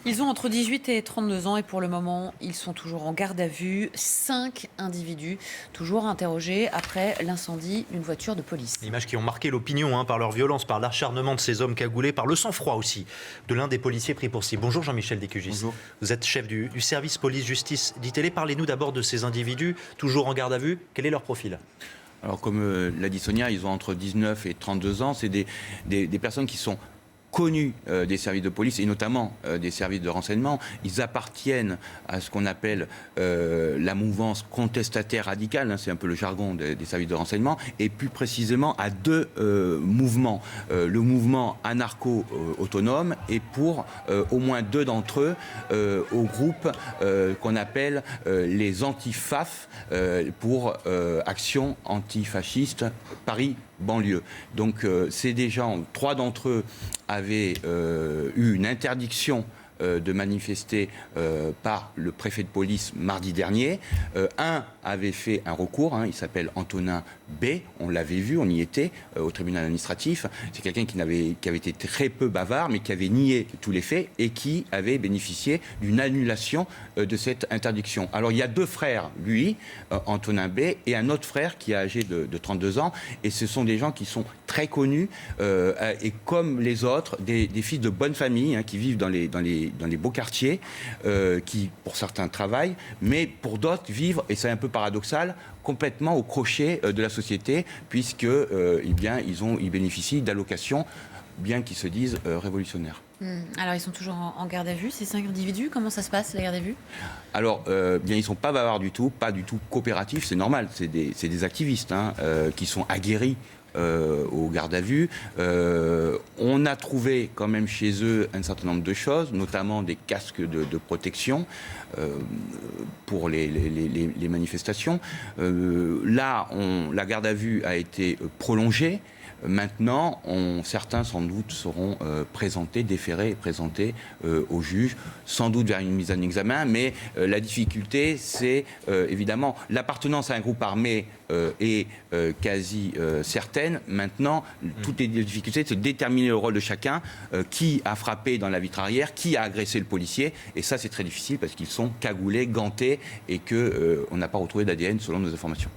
Ils ont entre 18 et 32 ans et pour le moment, ils sont toujours en garde à vue. 5 individus toujours interrogés après l'incendie d'une voiture de police. Images qui ont marqué l'opinion par leur violence, par l'acharnement de ces hommes cagoulés, par le sang-froid aussi de l'un des policiers pris pour cible. Bonjour Jean-Michel Descugis. Bonjour. Vous êtes chef du service police-justice d'ITélé. Parlez-nous d'abord de ces individus toujours en garde à vue. Quel est leur profil ? Alors comme l'a dit Sonia, ils ont entre 19 et 32 ans. C'est des personnes qui sont connues des services de police et notamment des services de renseignement. Ils appartiennent à ce qu'on appelle la mouvance contestataire radicale, c'est un peu le jargon des services de renseignement, et plus précisément à deux mouvements. Le mouvement anarcho-autonome et pour au moins deux d'entre eux au groupe qu'on appelle les anti-FAF pour Action Antifasciste Paris banlieue. Donc c'est des gens, 3 d'entre eux avaient eu une interdiction de manifester par le préfet de police mardi dernier. Un avait fait un recours, il s'appelle Antonin B, on l'avait vu, on y était au tribunal administratif. C'est quelqu'un qui avait été très peu bavard, mais qui avait nié tous les faits et qui avait bénéficié d'une annulation de cette interdiction. Alors il y a 2 frères, lui, Antonin B, et un autre frère qui est âgé de 32 ans, et ce sont des gens qui sont très connus, et comme les autres, des fils de bonne famille, qui vivent dans les beaux quartiers, qui pour certains travaillent, mais pour d'autres vivent, et c'est un peu paradoxal, complètement au crochet de la société, puisque ils bénéficient d'allocations, bien qu'ils se disent révolutionnaires. Alors ils sont toujours en garde à vue, ces 5 individus. Comment ça se passe, la garde à vue ? Alors, ils ne sont pas bavards du tout, pas du tout coopératifs, c'est normal, c'est des activistes qui sont aguerris au garde à vue. On a trouvé quand même chez eux un certain nombre de choses, notamment des casques de protection pour les manifestations. Là, la garde à vue a été prolongée. Maintenant, certains sans doute seront déférés et présentés au juge, sans doute vers une mise en examen, mais la difficulté, c'est évidemment l'appartenance à un groupe armé est quasi certaine. Maintenant, toutes les difficultés, c'est de déterminer le rôle de chacun, qui a frappé dans la vitre arrière, qui a agressé le policier, et ça c'est très difficile parce qu'ils sont cagoulés, gantés, et qu'on n'a pas retrouvé d'ADN selon nos informations.